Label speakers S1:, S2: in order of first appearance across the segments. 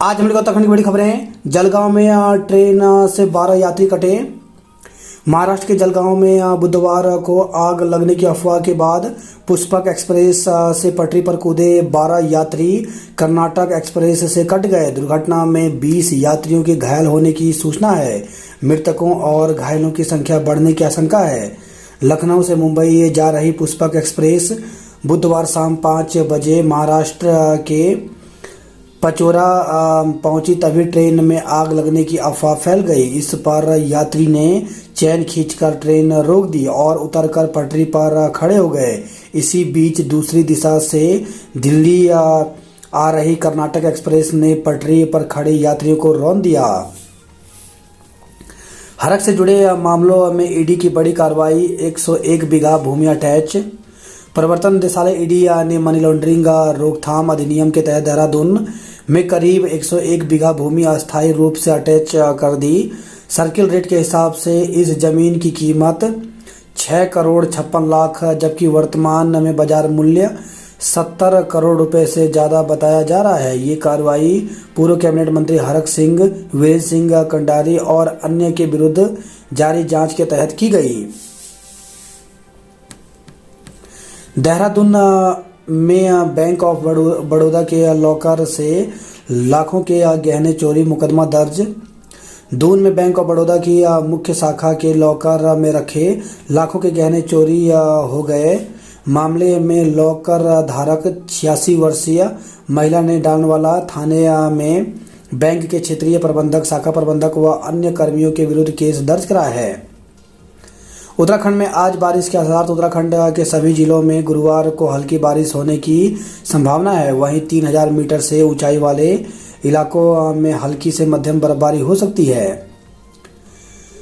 S1: आज हम लोग उत्तराखंड की बड़ी खबरें हैं। जलगांव में ट्रेन से 12 यात्री कटे। महाराष्ट्र के जलगांव में बुधवार को आग लगने की अफवाह के बाद पुष्पक एक्सप्रेस से पटरी पर कूदे 12 यात्री कर्नाटक एक्सप्रेस से कट गए। दुर्घटना में 20 यात्रियों के घायल होने की सूचना है। मृतकों और घायलों की संख्या बढ़ने की आशंका है। लखनऊ से मुंबई जा रही पुष्पक एक्सप्रेस बुधवार शाम 5 बजे महाराष्ट्र के पचोरा पहुंची, तभी ट्रेन में आग लगने की अफवाह फैल गई। इस पर यात्री ने चैन खींचकर ट्रेन रोक दी और उतरकर पटरी पर खड़े हो गए। इसी बीच दूसरी दिशा से दिल्ली आ रही कर्नाटक एक्सप्रेस ने पटरी पर खड़े यात्रियों को रौंद दिया। हड़क से जुड़े मामलों में ईडी की बड़ी कार्रवाई। 101 बीघा भूमि अटैच। प्रवर्तन निदेशालय ईडी ने मनी लॉन्ड्रिंग रोकथाम अधिनियम के तहत देहरादून में करीब 101 बीघा भूमि अस्थायी रूप से अटैच कर दी। सर्किल रेट के हिसाब से इस जमीन की कीमत 6 करोड़ 56 लाख, जबकि वर्तमान में बाजार मूल्य 70 करोड़ रुपए से ज़्यादा बताया जा रहा है। ये कार्रवाई पूर्व कैबिनेट मंत्री हरक सिंह, वीरेंद्र सिंह कंडारी और अन्य के विरुद्ध जारी जांच के तहत की गई। देहरादून में बैंक ऑफ बड़ौदा के लॉकर से लाखों के गहने चोरी, मुकदमा दर्ज। दून में बैंक ऑफ बड़ौदा की मुख्य शाखा के लॉकर में रखे लाखों के गहने चोरी हो गए। मामले में लॉकर धारक 86 वर्षीय महिला ने डालवाला थाने में बैंक के क्षेत्रीय प्रबंधक, शाखा प्रबंधक व अन्य कर्मियों के विरुद्ध केस दर्ज कराया है। उत्तराखंड में आज बारिश के आसार। उत्तराखंड के सभी जिलों में गुरुवार को हल्की बारिश होने की संभावना है। वहीं 3000 मीटर से ऊंचाई वाले इलाकों में हल्की से मध्यम बर्फबारी हो सकती है।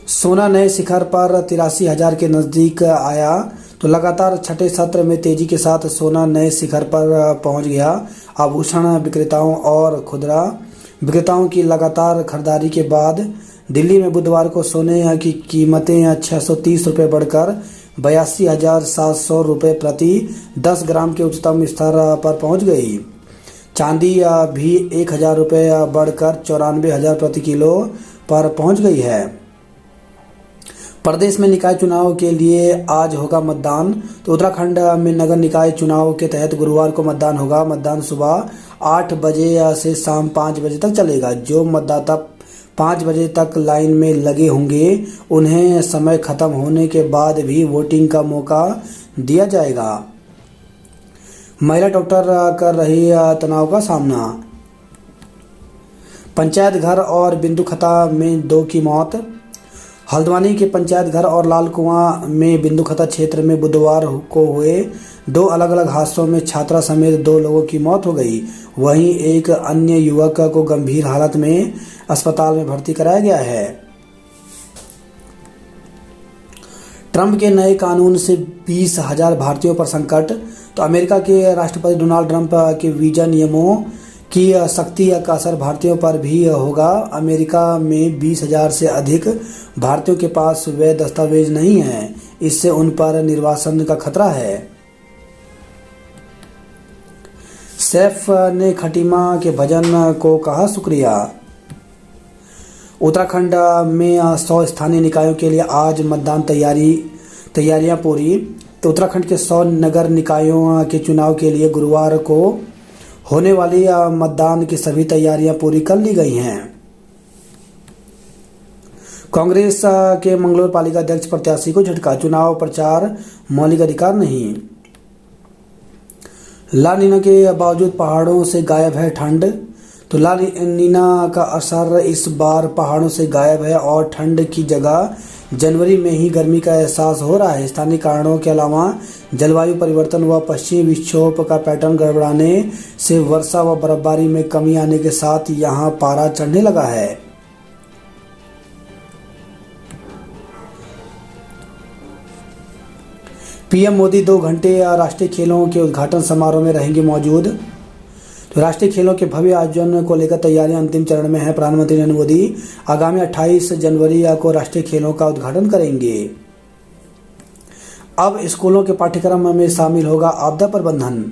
S1: सोना नए शिखर पर 83,000 के नज़दीक आया तो लगातार छठे सत्र में तेजी के साथ सोना नए शिखर पर पहुंच गया। आभूषण विक्रेताओं और खुदरा विक्रेताओं की लगातार खरीदारी के बाद दिल्ली में बुधवार को सोने की कीमतें 630 रुपये बढ़कर 82,700 रुपये प्रति 10 ग्राम के उच्चतम स्तर पर पहुंच गई। चांदी भी 1,000 रुपये बढ़कर 94,000 प्रति किलो पर पहुंच गई है। प्रदेश में निकाय चुनाव के लिए आज होगा मतदान। तो उत्तराखंड में नगर निकाय चुनाव के तहत गुरुवार को मतदान होगा। मतदान सुबह 8 बजे से शाम 5 बजे तक चलेगा। जो मतदाता 5 बजे तक लाइन में लगे होंगे उन्हें समय खत्म होने के बाद भी वोटिंग का मौका दिया जाएगा। महिला डॉक्टर कर रही तनाव का सामना। पंचायत घर और बिंदुखता में 2 की मौत। हल्द्वानी के पंचायत घर और लाल कुआं में बिंदुखता क्षेत्र में बुधवार को हुए 2 अलग अलग हादसों में छात्रा समेत 2 लोगों की मौत हो गई। वहीं एक अन्य युवक को गंभीर हालत में अस्पताल में भर्ती कराया गया है। ट्रंप के नए कानून से 20,000 भारतीयों पर संकट। तो अमेरिका के राष्ट्रपति डोनाल्ड ट्रंप के वीजा नियमों की सख्ती का असर भारतीयों पर भी होगा। अमेरिका में 20,000 से अधिक भारतीयों के पास वैध दस्तावेज नहीं हैं। इससे उन पर निर्वासन का खतरा है। सैफ ने खटीमा के भजन को कहा शुक्रिया। उत्तराखंड में 100 स्थानीय निकायों के लिए आज मतदान तैयारियां पूरी। तो उत्तराखंड के 100 नगर निकायों के चुनाव के लिए गुरुवार को होने वाली मतदान की सभी तैयारियां पूरी कर ली गई हैं। कांग्रेस के मंगलोर पालिका अध्यक्ष प्रत्याशी को झटका। चुनाव प्रचार मौलिक अधिकार नहीं। ला नीना के बावजूद पहाड़ों से गायब है ठंड। तो ला नीना का असर इस बार पहाड़ों से गायब है और ठंड की जगह जनवरी में ही गर्मी का एहसास हो रहा है। स्थानीय कारणों के अलावा जलवायु परिवर्तन व पश्चिमी विक्षोभ का पैटर्न गड़बड़ाने से वर्षा व बर्फबारी में कमी आने के साथ यहां पारा चढ़ने लगा है। पीएम मोदी 2 घंटे राष्ट्रीय खेलों के उद्घाटन समारोह में रहेंगे मौजूद। तो राष्ट्रीय खेलों के भव्य आयोजन को लेकर तैयारियां अंतिम चरण में है। प्रधानमंत्री नरेंद्र मोदी आगामी 28 जनवरी को राष्ट्रीय खेलों का उद्घाटन करेंगे। अब स्कूलों के पाठ्यक्रम में शामिल होगा आपदा प्रबंधन।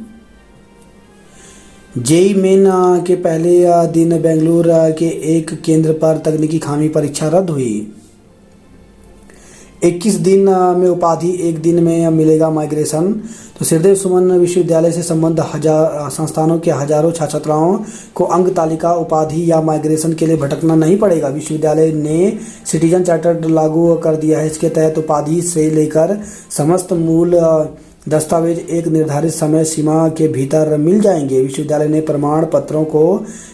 S1: जेई मेन के पहले दिन बेंगलुरु के एक केंद्र पर तकनीकी खामी परीक्षा रद्द हुई। 21 दिन में उपाधि, एक दिन में मिलेगा माइग्रेशन। तो श्रीदेव सुमन विश्वविद्यालय से संबद्ध संस्थानों के हजारों छात्र छात्राओं को अंक तालिका, उपाधि या माइग्रेशन के लिए भटकना नहीं पड़ेगा। विश्वविद्यालय ने सिटीजन चार्टर लागू कर दिया है। इसके तहत उपाधि से लेकर समस्त मूल दस्तावेज एक निर्धारित समय सीमा के भीतर मिल जाएंगे। विश्वविद्यालय ने प्रमाण पत्रों को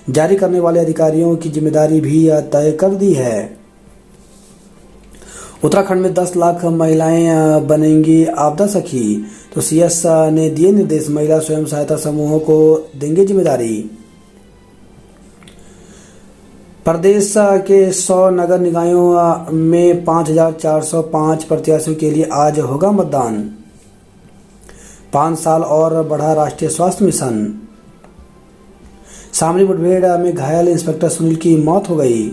S1: जारी करने वाले अधिकारियों की जिम्मेदारी भी तय कर दी है। उत्तराखंड में 10 लाख महिलाएं बनेंगी आपदा सखी। तो सीएस ने दिए निर्देश, महिला स्वयं सहायता समूहों को देंगे जिम्मेदारी। प्रदेश के 100 नगर निकायों में 5,405 प्रत्याशियों के लिए आज होगा मतदान। 5 साल और बढ़ा राष्ट्रीय स्वास्थ्य मिशन। शामली मुठभेड़ में घायल इंस्पेक्टर सुनील की मौत हो गई।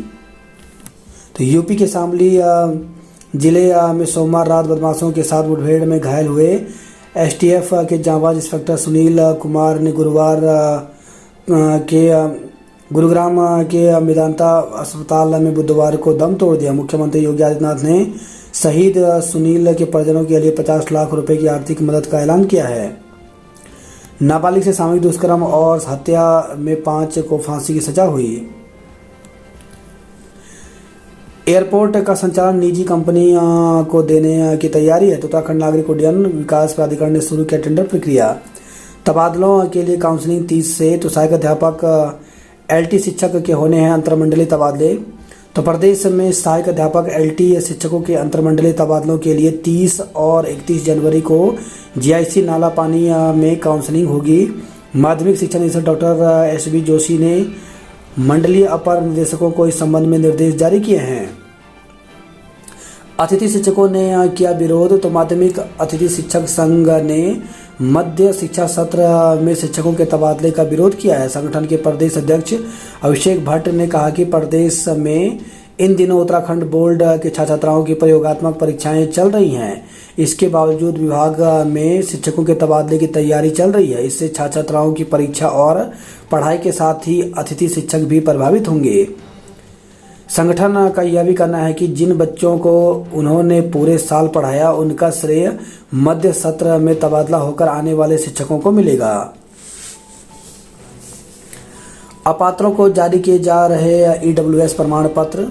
S1: तो यूपी के शामली जिले में सोमवार रात बदमाशों के साथ मुठभेड़ में घायल हुए एसटीएफ के जांबाज इंस्पेक्टर सुनील कुमार ने गुरुग्राम के मेदांता अस्पताल में बुधवार को दम तोड़ दिया। मुख्यमंत्री योगी आदित्यनाथ ने शहीद सुनील के परिजनों के लिए 50 लाख रुपए की आर्थिक मदद का ऐलान किया है। नाबालिग से सामूहिक दुष्कर्म और हत्या में 5 को फांसी की सजा हुई। एयरपोर्ट का संचालन निजी कंपनी को देने की तैयारी है। तो उत्तराखंड नागरिक उड्डयन विकास प्राधिकरण ने शुरू किया टेंडर प्रक्रिया। तबादलों के लिए काउंसलिंग 30 से। तो सहायक अध्यापक एलटी शिक्षक के होने हैं अंतरमंडलीय तबादले। तो प्रदेश में सहायक अध्यापक एलटी शिक्षकों के अंतरमंडलीय तबादलों के लिए 30 और 31 जनवरी को जीआईसी नाला पानी में काउंसलिंग होगी। माध्यमिक शिक्षा निदेशक डॉक्टर एसबी जोशी ने मंडलीय अपर निदेशकों को इस संबंध में निर्देश जारी किए हैं। अतिथि शिक्षकों ने किया विरोध। तो माध्यमिक अतिथि शिक्षक संघ ने मध्य शिक्षा सत्र में शिक्षकों के तबादले का विरोध किया है। संगठन के प्रदेश अध्यक्ष अभिषेक भट्ट ने कहा कि प्रदेश में इन दिनों उत्तराखंड बोर्ड के छात्र छात्राओं की प्रयोगात्मक परीक्षाएं चल रही हैं। इसके बावजूद विभाग में शिक्षकों के तबादले की तैयारी चल रही है। इससे छात्र छात्राओं की परीक्षा और पढ़ाई के साथ ही अतिथि शिक्षक भी प्रभावित होंगे। संगठन का यह भी कहना है कि जिन बच्चों को उन्होंने पूरे साल पढ़ाया उनका श्रेय मध्य सत्र में तबादला होकर आने वाले शिक्षकों को मिलेगा। अपात्रों को जारी किए जा रहे ईडब्ल्यूएस प्रमाण पत्र।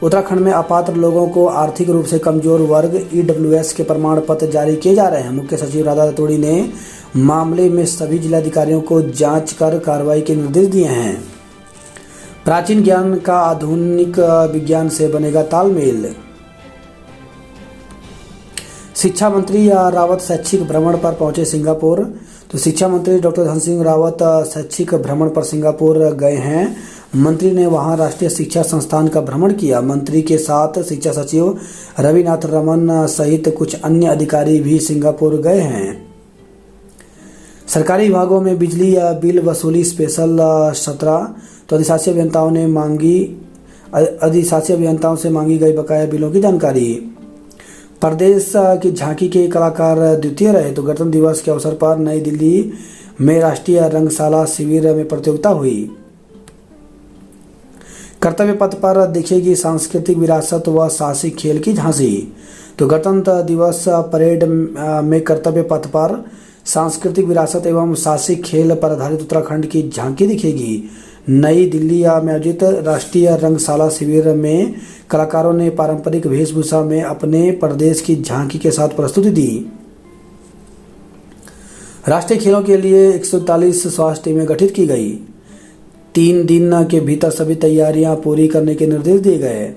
S1: उत्तराखंड में अपात्र लोगों को आर्थिक रूप से कमजोर वर्ग ईडब्ल्यूएस के प्रमाण पत्र जारी किए जा रहे हैं। मुख्य सचिव राधा रतूड़ी ने मामले में सभी जिलाधिकारियों को जांच कर कार्रवाई के निर्देश दिए हैं। प्राचीन ज्ञान का आधुनिक विज्ञान से बनेगा तालमेल। शिक्षा मंत्री रावत शैक्षिक भ्रमण पर पहुंचे सिंगापुर। तो शिक्षा मंत्री डॉक्टर धन सिंह रावत शैक्षिक भ्रमण पर सिंगापुर गए हैं। मंत्री ने वहां राष्ट्रीय शिक्षा संस्थान का भ्रमण किया। मंत्री के साथ शिक्षा सचिव रविनाथ रमन सहित कुछ अन्य अधिकारी भी सिंगापुर गए हैं। सरकारी विभागों में बिजली बिल वसूली स्पेशल 17। तो अधिशासी अभियंताओं से मांगी गई बकाया बिलों की जानकारी। प्रदेश की झांकी के कलाकार द्वितीय रहे। तो गणतंत्र दिवस के अवसर पर नई दिल्ली में राष्ट्रीय रंगशाला शिविर में प्रतियोगिता हुई। कर्तव्य पथ पर दिखेगी सांस्कृतिक विरासत व साहसिक खेल की झांसी। तो गणतंत्र दिवस परेड में कर्तव्य पथ पर सांस्कृतिक विरासत एवं साहसिक खेल पर आधारित उत्तराखंड की झांकी दिखेगी। नई दिल्ली में आयोजित राष्ट्रीय रंगशाला शिविर में कलाकारों ने पारंपरिक वेशभूषा में अपने प्रदेश की झांकी के साथ प्रस्तुति दी। राष्ट्रीय खेलों के लिए 141 स्वास्थ्य टीमें गठित की गई। 3 दिन के भीतर सभी तैयारियां पूरी करने के निर्देश दिए गए।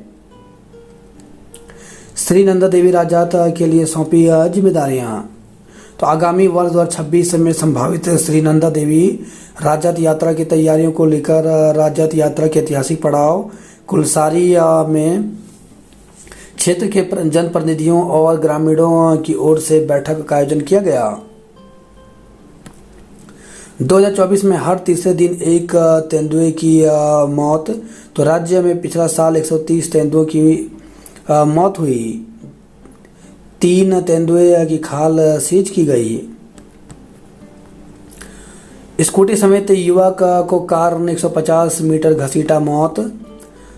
S1: श्री नंदा देवी राजत के लिए सौंपी जिम्मेदारियां। तो आगामी वर्ष 2026 में संभावित श्री नंदा देवी राजत यात्रा की तैयारियों को लेकर राजत यात्रा के ऐतिहासिक पड़ाव कुलसारी में क्षेत्र के जनप्रतिनिधियों और ग्रामीणों की ओर से बैठक का आयोजन किया गया। 2024 में हर तीसरे दिन एक तेंदुए की मौत। तो राज्य में पिछला साल 130 तेंदुओं की मौत हुई। 3 तेंदुए की खाल सीज की गई। स्कूटी समेत युवक को कार ने 150 मीटर घसीटा, मौत।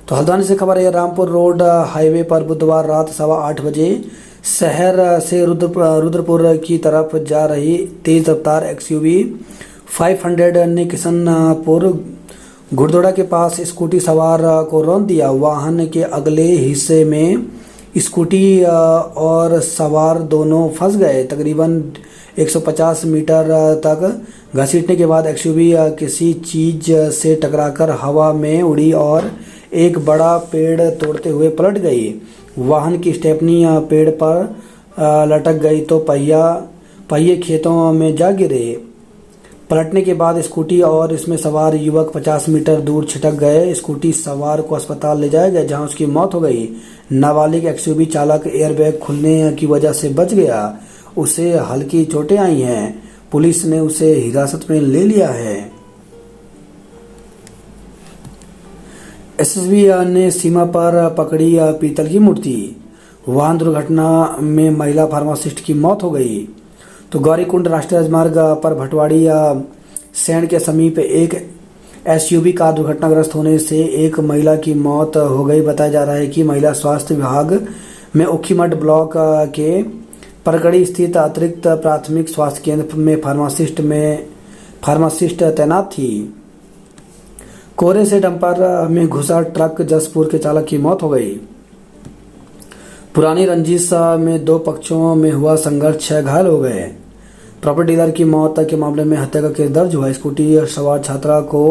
S1: तो हल्द्वानी से खबर है, रामपुर रोड हाईवे पर बुधवार रात 8:15 बजे शहर से रुद्रपुर की तरफ जा रही तेज रफ्तार एक्सयूवी 500 ने किशनपुर घुड़दौड़ा के पास स्कूटी सवार को रौंद दिया। वाहन के अगले हिस्से में स्कूटी और सवार दोनों फंस गए। तकरीबन 150 मीटर तक घसीटने के बाद एक्सयूवी किसी चीज से टकराकर हवा में उड़ी और एक बड़ा पेड़ तोड़ते हुए पलट गई। वाहन की स्टेपनी पेड़ पर लटक गई तो पहिए खेतों में जा गिरे। पलटने के बाद स्कूटी और इसमें सवार युवक 50 मीटर दूर छिटक गए। स्कूटी सवार को अस्पताल ले जाया गया, जहां उसकी मौत हो गई। नाबालिग एक्सयूवी चालक एयरबैग खुलने की वजह से बच गया, उसे हल्की चोटें आई हैं। पुलिस ने उसे हिरासत में ले लिया है। एसएसबी ने सीमा पर पकड़ी पीतल की मूर्ति। वाहन दुर्घटना में महिला फार्मासिस्ट की मौत हो गई। तो गौरीकुंड राष्ट्रीय राजमार्ग पर भटवाड़ी सैंड के समीप एक एसयूवी कार दुर्घटनाग्रस्त होने से एक महिला की मौत हो गई। बताया जा रहा है कि महिला स्वास्थ्य विभाग में उखीमठ ब्लॉक के परगड़ी स्थित अतिरिक्त प्राथमिक स्वास्थ्य केंद्र में फार्मासिस्ट तैनात थी। कोहरे से डंपर में घुसा ट्रक, जसपुर के चालक की मौत हो गई। पुरानी रंजिश में दो पक्षों में हुआ संघर्ष, 6 घायल हो गए। प्रॉपर्टी डीलर की मौत के मामले में हत्या का केस दर्ज हुआ। स्कूटी सवार छात्रा को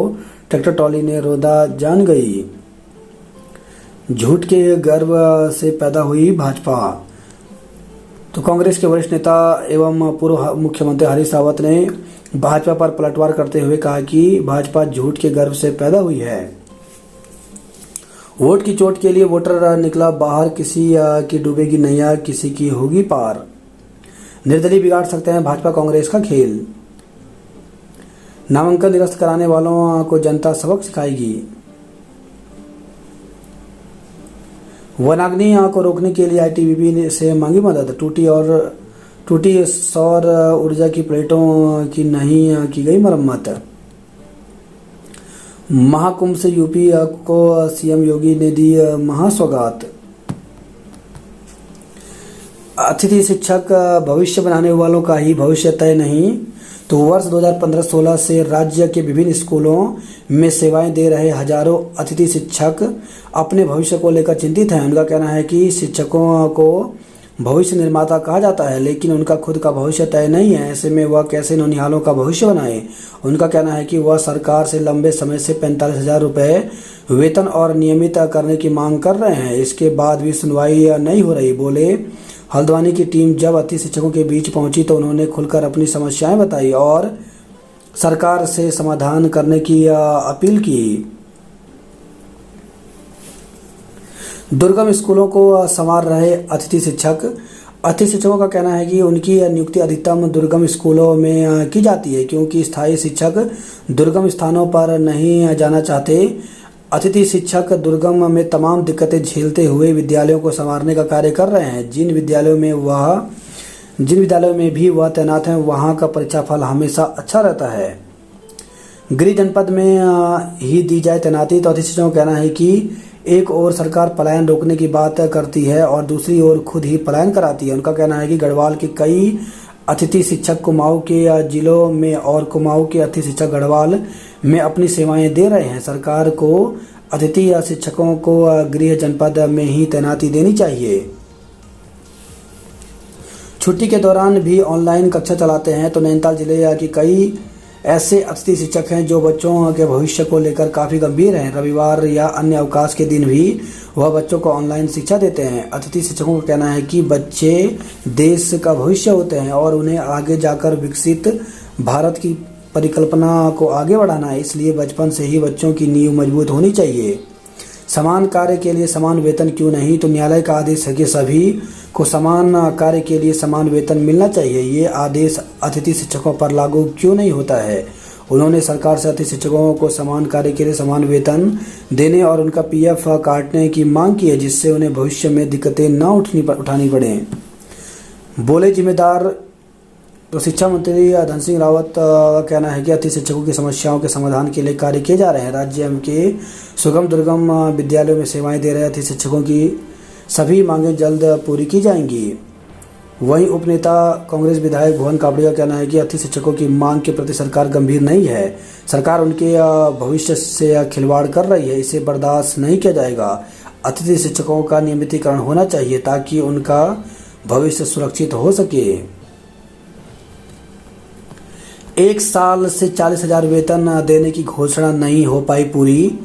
S1: ट्रैक्टर ट्रॉली ने रोदा जान गई। झूठ के गर्व से पैदा हुई भाजपा। तो कांग्रेस के वरिष्ठ नेता एवं पूर्व मुख्यमंत्री हरीश रावत ने भाजपा पर पलटवार करते हुए कहा कि भाजपा झूठ के गर्व से पैदा हुई है। वोट की चोट के लिए वोटर निकला बाहर, किसी की डूबेगी नैया, किसी की होगी पार। निर्दलीय बिगाड़ सकते हैं भाजपा कांग्रेस का खेल। नामांकन निरस्त कराने वालों को जनता सबक सिखाएगी। वनाग्नि को रोकने के लिए आईटीबीपी से मांगी मदद। टूटी सौर ऊर्जा की प्लेटों की नहीं की गई मरम्मत। महाकुंभ से यूपी को सीएम योगी ने दी महासौगात। अतिथि शिक्षक भविष्य बनाने वालों का ही भविष्य तय नहीं। तो वर्ष 2015-16 से राज्य के विभिन्न स्कूलों में सेवाएं दे रहे हजारों अतिथि शिक्षक अपने भविष्य को लेकर चिंतित हैं। उनका कहना है कि शिक्षकों को भविष्य निर्माता कहा जाता है, लेकिन उनका खुद का भविष्य तय नहीं है। ऐसे में वह कैसे नौनिहालों का भविष्य बनाए। उनका कहना है कि वह सरकार से लंबे समय से 45,000 रुपये वेतन और नियमित करने की मांग कर रहे हैं। इसके बाद भी सुनवाई नहीं हो रही। बोले, हल्द्वानी की टीम जब अतिथि शिक्षकों के बीच पहुंची तो उन्होंने खुलकर अपनी समस्याएं बताई और सरकार से समाधान करने की अपील की। दुर्गम स्कूलों को संवार रहे अतिथि शिक्षकों का कहना है कि उनकी नियुक्ति अधिकतम दुर्गम स्कूलों में की जाती है, क्योंकि स्थायी शिक्षक दुर्गम स्थानों पर नहीं जाना चाहते। अतिथि शिक्षक दुर्गम में तमाम दिक्कतें झेलते हुए विद्यालयों को संवारने का कार्य कर रहे हैं। जिन विद्यालयों में भी वह तैनात हैं, वहां का परीक्षाफल हमेशा अच्छा रहता है। गिरिडीह जनपद में ही दी जाए तैनाती। तो अतिथि शिक्षकों का कहना है कि एक ओर सरकार पलायन रोकने की बात करती है और दूसरी ओर खुद ही पलायन कराती है। उनका कहना है कि गढ़वाल के कई अतिथि शिक्षक कुमाऊं के जिलों में और कुमाऊं के अतिथि शिक्षक गढ़वाल में अपनी सेवाएं दे रहे हैं। सरकार को अतिथि शिक्षकों को गृह जनपद में ही तैनाती देनी चाहिए। छुट्टी के दौरान भी ऑनलाइन कक्षा चलाते हैं। तो नैनीताल जिले की कई ऐसे अतिथि शिक्षक हैं जो बच्चों के भविष्य को लेकर काफ़ी गंभीर हैं। रविवार या अन्य अवकाश के दिन भी वह बच्चों को ऑनलाइन शिक्षा देते हैं। अतिथि शिक्षकों का कहना है कि बच्चे देश का भविष्य होते हैं और उन्हें आगे जाकर विकसित भारत की परिकल्पना को आगे बढ़ाना है। इसलिए बचपन से ही बच्चों की नींव मजबूत होनी चाहिए। समान कार्य के लिए समान वेतन क्यों नहीं। तो न्यायालय का आदेश है कि सभी को समान कार्य के लिए समान वेतन मिलना चाहिए। ये आदेश अतिथि शिक्षकों पर लागू क्यों नहीं होता है। उन्होंने सरकार से अतिथि शिक्षकों को समान कार्य के लिए समान वेतन देने और उनका पीएफ काटने की मांग की है, जिससे उन्हें भविष्य में दिक्कतें न उठानी पड़े। बोले, जिम्मेदार तो शिक्षा मंत्री धन सिंह रावत का कहना है कि अतिथि शिक्षकों की समस्याओं के समाधान के लिए कार्य किए जा रहे हैं। राज्य के सुगम दुर्गम विद्यालयों में सेवाएं दे रहे अतिथि शिक्षकों की सभी मांगें जल्द पूरी की जाएंगी। वहीं उपनेता कांग्रेस विधायक भुवन कापड़ी का कहना है कि अतिथि शिक्षकों की मांग के प्रति सरकार गंभीर नहीं है। सरकार उनके भविष्य से खिलवाड़ कर रही है, इसे बर्दाश्त नहीं किया जाएगा। अतिथि शिक्षकों का नियमितीकरण होना चाहिए ताकि उनका भविष्य सुरक्षित हो सके। 1 साल से 40,000 वेतन देने की घोषणा नहीं हो पाई पूरी।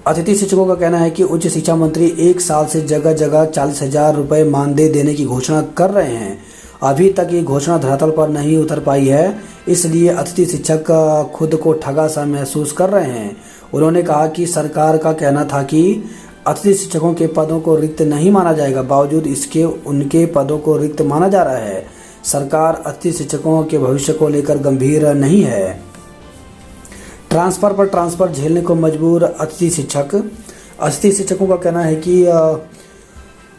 S1: अतिथि शिक्षकों का कहना है कि उच्च शिक्षा मंत्री 1 साल से जगह जगह 40,000 रुपये मानदेय देने की घोषणा कर रहे हैं। अभी तक ये घोषणा धरातल पर नहीं उतर पाई है, इसलिए अतिथि शिक्षक खुद को ठगा सा महसूस कर रहे हैं। उन्होंने कहा कि सरकार का कहना था कि अतिथि शिक्षकों के पदों को रिक्त नहीं माना जाएगा, बावजूद इसके उनके पदों को रिक्त माना जा रहा है। सरकार अतिथि शिक्षकों के भविष्य को लेकर गंभीर नहीं है। ट्रांसफर पर ट्रांसफर झेलने को मजबूर अतिथि शिक्षकों का कहना है कि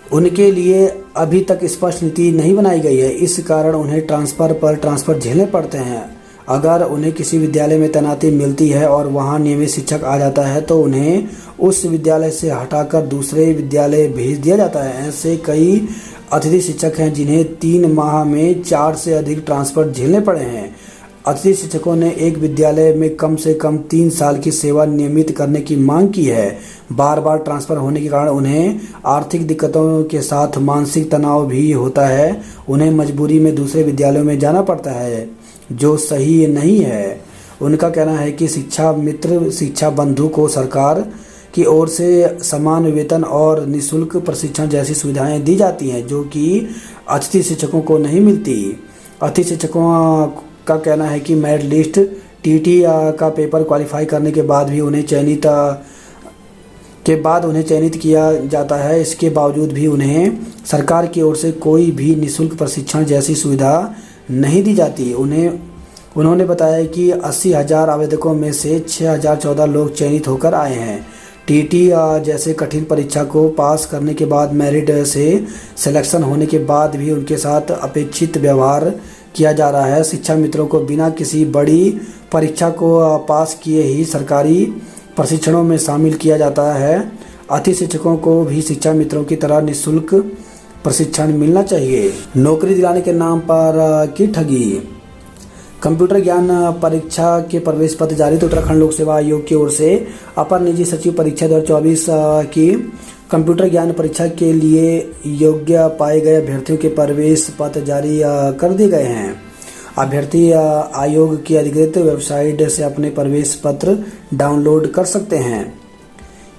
S1: उनके लिए अभी तक स्पष्ट नीति नहीं बनाई गई है, इस कारण उन्हें ट्रांसफर पर ट्रांसफर झेलने पड़ते हैं। अगर उन्हें किसी विद्यालय में तैनाती मिलती है और वहां नियमित शिक्षक आ जाता है तो उन्हें उस विद्यालय से हटाकर दूसरे विद्यालय भेज दिया जाता है। ऐसे कई अतिथि शिक्षक हैं जिन्हें 3 माह में 4 से अधिक ट्रांसफर झेलने पड़े हैं। अतिथि शिक्षकों ने एक विद्यालय में कम से कम 3 साल की सेवा नियमित करने की मांग की है। बार बार ट्रांसफर होने के कारण उन्हें आर्थिक दिक्कतों के साथ मानसिक तनाव भी होता है। उन्हें मजबूरी में दूसरे विद्यालयों में जाना पड़ता है, जो सही नहीं है। उनका कहना है कि शिक्षा मित्र शिक्षा बंधु को सरकार की ओर से समान वेतन और निःशुल्क प्रशिक्षण जैसी सुविधाएं दी जाती हैं, जो कि अतिथि शिक्षकों को नहीं मिलती। अतिथि शिक्षकों का कहना है कि मेरिट लिस्ट टीटी का पेपर क्वालिफाई करने के बाद भी उन्हें चयनित किया जाता है। इसके बावजूद भी उन्हें सरकार की ओर से कोई भी निःशुल्क प्रशिक्षण जैसी सुविधा नहीं दी जाती। उन्होंने बताया कि 80,000 आवेदकों में से 6,014 लोग चयनित होकर आए हैं। टीटी जैसे कठिन परीक्षा को पास करने के बाद मेरिट से सिलेक्शन होने के बाद भी उनके साथ अपेक्षित व्यवहार किया जा रहा है। शिक्षा मित्रों को बिना किसी बड़ी परीक्षा को पास किए ही सरकारी प्रशिक्षणों में शामिल किया जाता है। अतिथि शिक्षकों को भी शिक्षा मित्रों की तरह निःशुल्क प्रशिक्षण मिलना चाहिए। नौकरी दिलाने के नाम पर की ठगी। कंप्यूटर ज्ञान परीक्षा के प्रवेश पत्र जारी। तो उत्तराखंड लोक सेवा आयोग की ओर से अपर निजी सचिव परीक्षा 2024 की कंप्यूटर ज्ञान परीक्षा के लिए योग्य पाए गए अभ्यर्थियों के प्रवेश पत्र जारी कर दिए गए हैं। अभ्यर्थी आयोग की अधिकृत वेबसाइट से अपने प्रवेश पत्र डाउनलोड कर सकते हैं।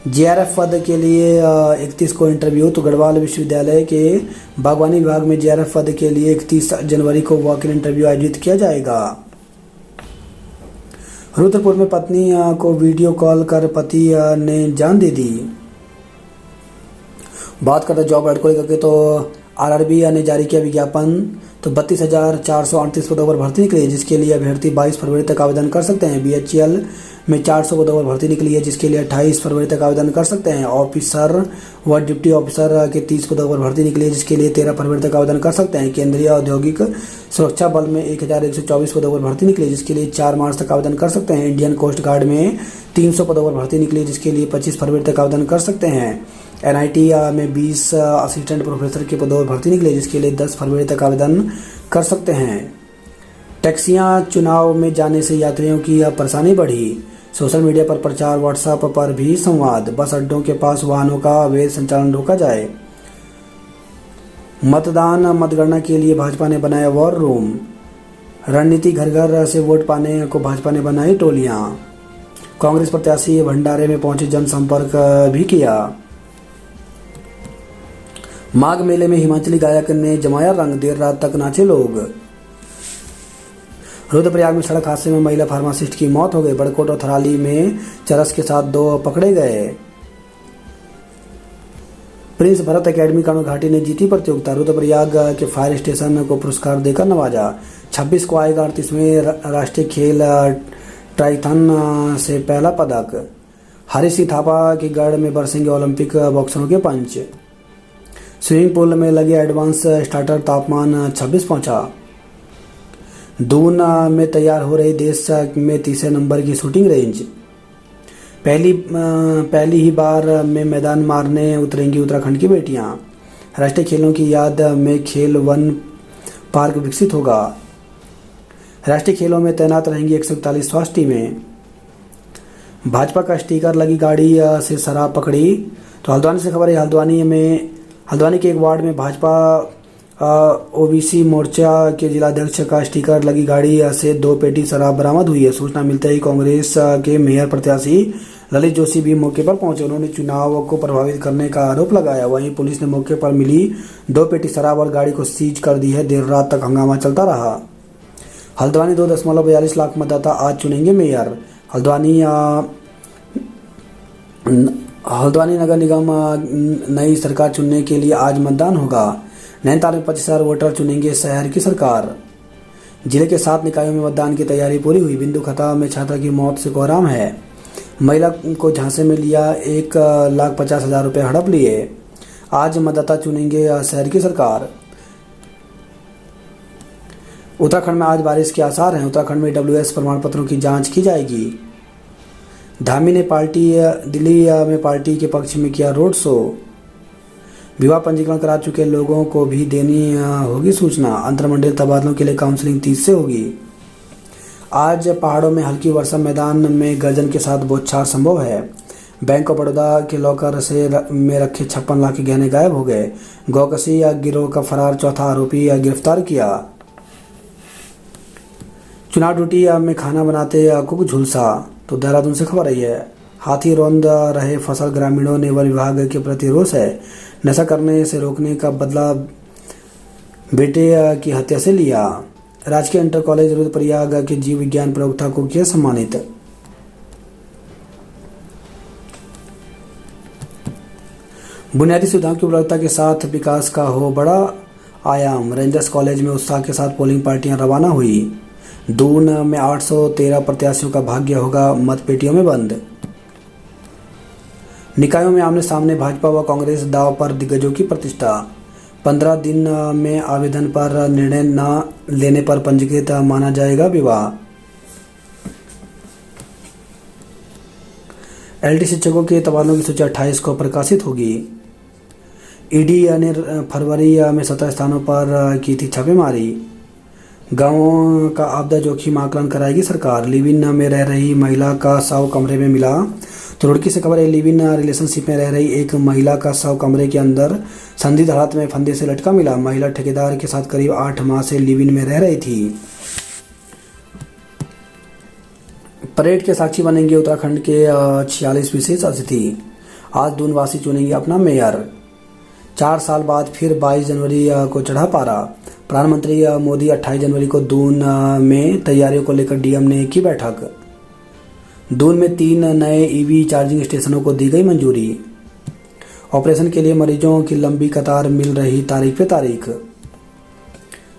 S1: जेआरएफ पद के लिए 31 को इंटरव्यू। तो गढ़वाल विश्वविद्यालय के बागवानी विभाग में जेआरएफ पद के लिए 31 जनवरी को वॉक इन इंटरव्यू आयोजित किया जाएगा। रुद्रपुर में पत्नी को वीडियो कॉल कर पति ने जान दे दी। बात करते जॉब ऐड को लेकर के, तो आरआरबी ने जारी किया विज्ञापन। तो 32,438 पदों पर भर्ती निकली है, जिसके लिए अभ्यर्थी 22 फरवरी तक आवेदन कर सकते हैं। बीएचईएल में 400 पदों पर भर्ती निकली है, जिसके लिए 28 फरवरी तक आवेदन कर सकते हैं। ऑफिसर व डिप्टी ऑफिसर के 30 पदों पर भर्ती निकली है, जिसके लिए 13 फरवरी तक आवेदन कर सकते हैं। केंद्रीय औद्योगिक सुरक्षा बल में 1,124 पदों पर भर्ती निकली है, जिसके लिए 4 मार्च तक आवेदन कर सकते हैं। इंडियन कोस्ट गार्ड में 300 पदों पर भर्ती निकली है, जिसके लिए 25 फरवरी तक आवेदन कर सकते हैं। एनआईटी में 20 असिस्टेंट प्रोफेसर के पदों पर भर्ती निकली है, जिसके लिए 10 फरवरी तक आवेदन कर सकते हैं। टैक्सियां चुनाव में जाने से यात्रियों की परेशानी बढ़ी। सोशल मीडिया पर प्रचार, व्हाट्सएप पर भी संवाद। बस अड्डों के पास वाहनों का अवैध संचालन रोका जाए। मतगणना के लिए भाजपा ने बनाया वॉर रूम। रणनीति घर घर से वोट पाने को भाजपा ने बनाई टोलियां। कांग्रेस प्रत्याशी भंडारे में पहुंचे जनसंपर्क भी किया। माघ मेले में हिमाचली गायक ने जमाया रंग, देर रात तक नाचे लोग। रुद्रप्रयाग में सड़क हादसे में महिला फार्मासिस्ट की मौत हो गई। बड़कोट और थराली में चरस के साथ 2 पकड़े गए। प्रिंस भरत एकेडमी कानू घाटी ने जीती प्रतियोगिता। रुद्रप्रयाग के फायर स्टेशन को पुरस्कार देकर नवाजा। 26 को आएगा 38वें राष्ट्रीय खेल ट्राइथन से पहला पदक। हरीश सिंह थापा के गढ़ में बरसेंगे ओलंपिक बॉक्सरों के पंच। स्विमिंग पूल में लगे एडवांस स्टार्टर, तापमान 26 पहुंचा। दून में तैयार हो रही देश में तीसरे नंबर की शूटिंग रेंज। पहली ही बार में मैदान मारने उतरेंगी उत्तराखंड की बेटियां। राष्ट्रीय खेलों की याद में खेल वन पार्क विकसित होगा। राष्ट्रीय खेलों में तैनात रहेंगी 141 स्वास्थ्य टीमें। भाजपा का स्टिकर लगी गाड़ी से शराब पकड़ी। तो हल्द्वानी से खबर है, हल्द्वानी के एक वार्ड में भाजपा ओबीसी मोर्चा के जिलाध्यक्ष का स्टिकर लगी गाड़ी से 2 पेटी शराब बरामद हुई है। सूचना मिलते ही कांग्रेस के मेयर प्रत्याशी ललित जोशी भी मौके पर पहुंचे। उन्होंने चुनाव को प्रभावित करने का आरोप लगाया। वहीं पुलिस ने मौके पर मिली 2 पेटी शराब और गाड़ी को सीज कर दी है। देर रात तक हंगामा चलता रहा। हल्द्वानी 2.42 लाख मतदाता आज चुनेंगे मेयर। हल्द्वानी नगर निगम नई सरकार चुनने के लिए आज मतदान होगा। नैनीताल में 25,000 वोटर चुनेंगे शहर की सरकार। जिले के 7 निकायों में मतदान की तैयारी पूरी हुई। बिंदु खता में छात्रा की मौत से कोहराम है। महिला को झांसे में लिया 1,50,000 रुपये हड़प लिए। आज मतदाता चुनेंगे शहर की सरकार। उत्तराखंड में आज बारिश के आसार हैं। उत्तराखंड में WS प्रमाण पत्रों की जांच की जाएगी। धामी ने दिल्ली में पार्टी के पक्ष में किया रोड शो। विवाह पंजीकरण करा चुके लोगों को भी देनी होगी सूचना। अंतरमंडल तबादलों के लिए काउंसलिंग 30 से होगी। आज पहाड़ों में हल्की वर्षा, मैदान में गर्जन के साथ बौछार संभव है। बैंक ऑफ बड़ौदा के लॉकर में रखे 56 लाख के गहने गायब हो गए। गौकसी गिरोह का फरार चौथा आरोपी गिरफ्तार किया। चुनाव ड्यूटी में खाना बनाते कुक झुलसा। तो देहरादून से खबर आई है, हाथी रौंद रहे फसल ग्रामीणों ने वन विभाग के प्रति रोष है। नशा करने से रोकने का बदला बेटे की हत्या से लिया। राजकीय इंटर कॉलेज रुद्रप्रयाग के जीव विज्ञान प्रयोक्ता को किया सम्मानित। बुनियादी सुविधाओं की उपलब्धता के साथ विकास का हो बड़ा आयाम। रेंजर्स कॉलेज में उत्साह के साथ पोलिंग पार्टियां रवाना हुई। दून में 813 प्रत्याशियों का भाग्य होगा मतपेटियों में बंद। निकायों में आमने सामने भाजपा व कांग्रेस, दांव पर दिग्गजों की प्रतिष्ठा। 15 दिन में आवेदन पर निर्णय न लेने पर पंजीकृत माना जाएगा विवाह। LD शिक्षकों के तबादलों की सूची 28 को प्रकाशित होगी। ईडी ने फरवरी में 17 स्थानों पर की थी छापेमारी। गांवों का आपदा जोखिम आकलन कराएगी सरकार। लिव इन में रह रही महिला का शव कमरे में मिला। तो रुड़की से खबर है, लिव इन रिलेशनशिप में रह रही एक महिला का शव कमरे के अंदर संदिग्ध हालत में फंदे से लटका मिला। महिला ठेकेदार के साथ करीब 8 माह से लिव इन में रह रही थी। परेड के साक्षी बनेंगे उत्तराखंड के 46 विशेष अतिथि। आज दूनवासी चुनेंगे अपना मेयर। 4 साल बाद फिर 22 जनवरी को चढ़ा पारा। प्रधानमंत्री मोदी 28 जनवरी को दून में तैयारियों को लेकर डीएम ने की बैठक। दून में 3 नए ईवी चार्जिंग स्टेशनों को दी गई मंजूरी। ऑपरेशन के लिए मरीजों की लंबी कतार मिल रही तारीख पे तारीख।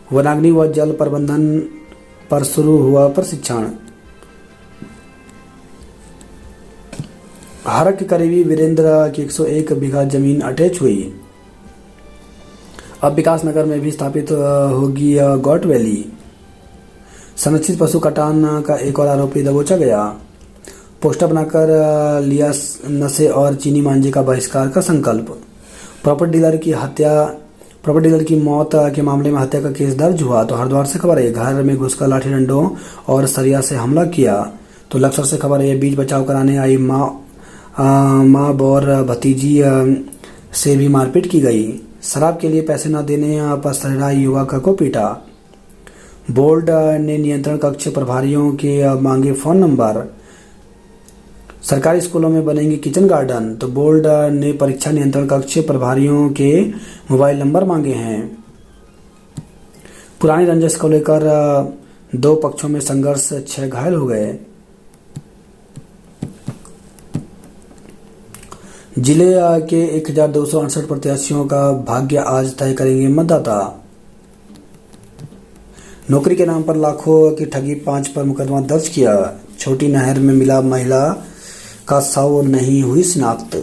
S1: वनाग्नि व जल प्रबंधन पर शुरू हुआ प्रशिक्षण। हरक के करीबी वीरेंद्र की 101 बीघा जमीन अटैच हुई। अब विकास नगर में भी स्थापित होगी गॉट वैली। संरक्षित पशु कटान का एक और आरोपी दबोचा गया। पोस्टर बनाकर लिया नशे और चीनी मांझे का बहिष्कार का संकल्प। प्रॉपर्टी डीलर की मौत के मामले में हत्या का केस दर्ज हुआ। तो हरिद्वार से खबर है, घर में घुसकर लाठी डंडों और सरिया से हमला किया। तो लक्सर से खबर है, बीच बचाव कराने आई माँ और भतीजी से भी मारपीट की गई। शराब के लिए पैसे न देने पर सरेराई युवक को पीटा। बोर्ड ने नियंत्रण कक्ष प्रभारियों के मांगे फोन नंबर। सरकारी स्कूलों में बनेंगे किचन गार्डन। तो बोर्ड ने परीक्षा नियंत्रण कक्ष प्रभारियों के मोबाइल नंबर मांगे हैं। पुरानी रंजिश को लेकर 2 पक्षों में संघर्ष, 6 घायल हो गए। जिले के 1268 प्रत्याशियों का भाग्य आज तय करेंगे मतदाता। नौकरी के नाम पर लाखों की ठगी, 5 पर मुकदमा दर्ज किया। छोटी नहर में मिला महिला का शव, नहीं हुई शिनाख्त।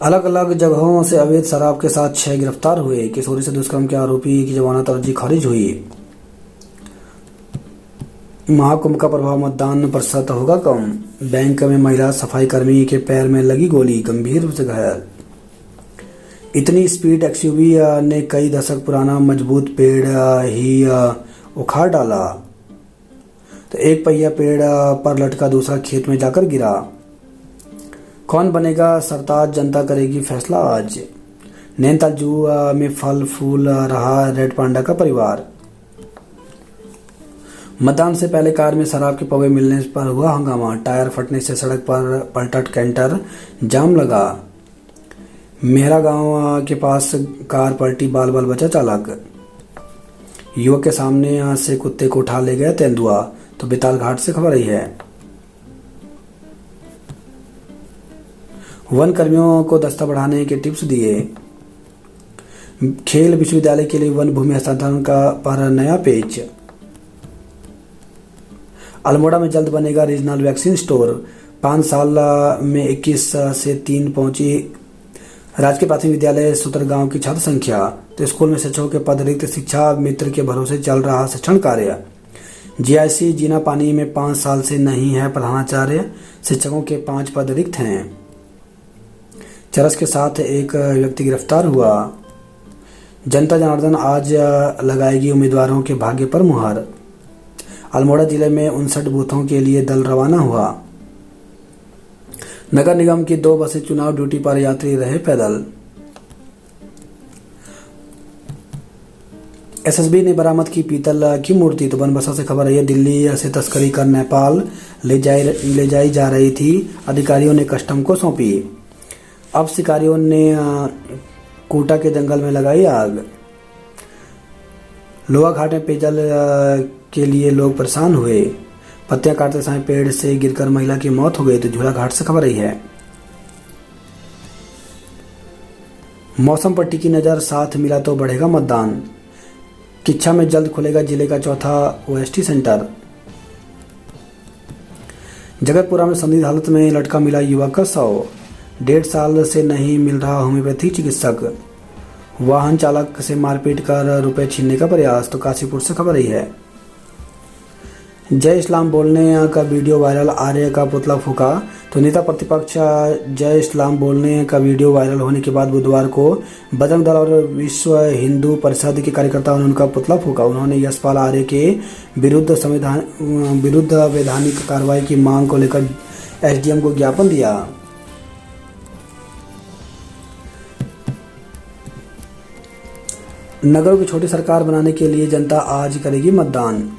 S1: अलग अलग जगहों से अवैध शराब के साथ 6 गिरफ्तार हुए। किशोरी से दुष्कर्म के आरोपी की जमानत अर्जी खारिज हुई। महाकुंभ का प्रभाव, मतदान प्रतिशत होगा कम। बैंक में महिला सफाई कर्मी के पैर में लगी गोली, गंभीर रूप से घायल। इतनी स्पीड एक्सयूवी ने कई दशक पुराना मजबूत पेड़ ही उखाड़ डाला। तो एक पहिया पेड़ पर लटका, दूसरा खेत में जाकर गिरा। कौन बनेगा सरताज, जनता करेगी फैसला आज। नैनीताल जू में फल फूल रहा रेड पांडा का परिवार। मतदान से पहले कार में शराब के पौवे मिलने पर हुआ हंगामा, टायर फटने से सड़क पर पलटा कैंटर, जाम लगा। मेहरा गांव के पास कार पलटी, बाल बाल बचा चालक। युवक के सामने से कुत्ते को उठा ले गया तेंदुआ। तो बेताल घाट से खबर आई है। वन कर्मियों को दस्ता बढ़ाने के टिप्स दिए। खेल विश्वविद्यालय के लिए वन भूमि हस्तांतरण का पर नया पेज। अल्मोड़ा में जल्द बनेगा रीजनल वैक्सीन स्टोर। 5 साल में 21 से 3 पहुंची राजकीय प्राथमिक विद्यालय सुतर गांव की छात्र संख्या। तो स्कूल में शिक्षकों के पद रिक्त, शिक्षा मित्र के भरोसे चल रहा शिक्षण कार्य। जीआईसी जीना पानी में 5 साल से नहीं है प्रधानाचार्य, शिक्षकों के 5 पद रिक्त हैं। चरस के साथ एक व्यक्ति गिरफ्तार हुआ। जनता जनार्दन आज लगाएगी उम्मीदवारों के भाग्य पर मुहर। अल्मोड़ा जिले में 59 बूथों के लिए दल रवाना हुआ। नगर निगम की 2 बसें चुनाव ड्यूटी पर, यात्री रहे पैदल। एसएसबी ने बरामद की पीतल की मूर्ति। तो बनबसा से खबर आई है, दिल्ली से तस्करी कर नेपाल ले जाई जा रही थी, अधिकारियों ने कस्टम को सौंपी। अब शिकारियों ने कोटा के जंगल में लगाई आग। लोहा घाट में पेयजल के लिए लोग परेशान हुए। पत्तियां काटते समय पेड़ से गिरकर महिला की मौत हो गई। तो झूला घाट से खबर आई है। मौसम पर टिकी नजर, साथ मिला तो बढ़ेगा मतदान। किच्छा में जल्द खुलेगा जिले का चौथा ओएसटी सेंटर। जगतपुरा में संदिग्ध हालत में लटका मिला युवक का शव। 1.5 साल से नहीं मिल रहा होम्योपैथी चिकित्सक। वाहन चालक से मारपीट कर रुपए छीनने का प्रयास। तो काशीपुर से खबर आई है। जय इस्लाम बोलने का वीडियो वायरल, आर्य का पुतला फूका। तो नेता प्रतिपक्ष जय इस्लाम बोलने का वीडियो वायरल होने के बाद बुधवार को बजरंग दल और विश्व हिंदू परिषद के कार्यकर्ताओं ने उनका पुतला फूका। उन्होंने यशपाल आर्य के विरुद्ध वैधानिक कार्रवाई की मांग को लेकर एसडीएम को ज्ञापन दिया। नगरों की छोटी सरकार बनाने के लिए जनता आज करेगी मतदान।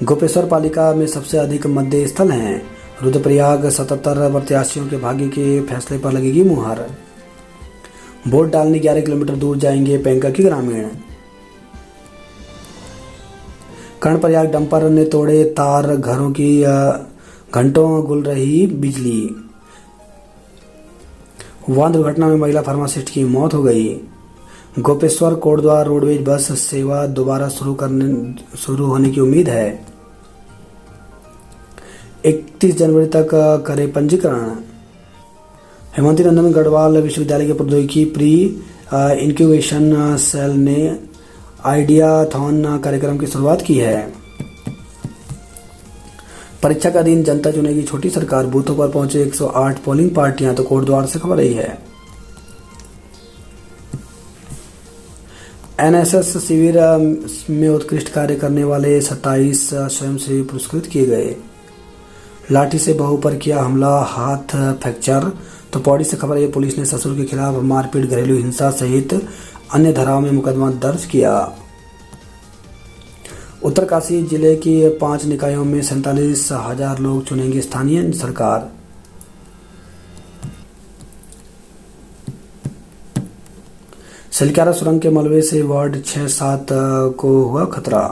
S1: गोपेश्वर पालिका में सबसे अधिक मतदेय स्थल हैं। रुद्रप्रयाग 77 प्रत्याशियों के भाग्य के फैसले पर लगेगी मुहर। वोट डालने 11 किलोमीटर दूर जाएंगे पेंका के ग्रामीण। कर्णप्रयाग डंपर ने तोड़े तार, घरों की घंटों गुल रही बिजली। वाहन दुर्घटना में महिला फार्मासिस्ट की मौत हो गई। गोपेश्वर कोटद्वार रोडवेज बस सेवा दोबारा शुरू होने की उम्मीद है। 31 जनवरी तक करे पंजीकरण। हेमंती नंदन गढ़वाल विश्वविद्यालय के प्रौद्योगिकी प्री इंक्यूबेशन सेल ने आइडियाथॉन कार्यक्रम की शुरुआत की है। परीक्षा का दिन, जनता चुनेगी छोटी सरकार। बूथों पर पहुंचे 108 पोलिंग पार्टियां। तो कोटद्वार से खबर आई है। एनएसएस शिविर में उत्कृष्ट कार्य करने वाले 27 स्वयंसेवी पुरस्कृत किए गए। लाठी से बहू पर किया हमला, हाथ फ्रैक्चर। तो पौड़ी से खबर है, पुलिस ने ससुर के खिलाफ मारपीट, घरेलू हिंसा सहित अन्य धाराओं में मुकदमा दर्ज किया। उत्तरकाशी जिले की 5 निकायों में 47,000 लोग चुनेंगे स्थानीय सरकार। सिलक्यारा सुरंग के मलबे से वार्ड 6-7 को हुआ खतरा।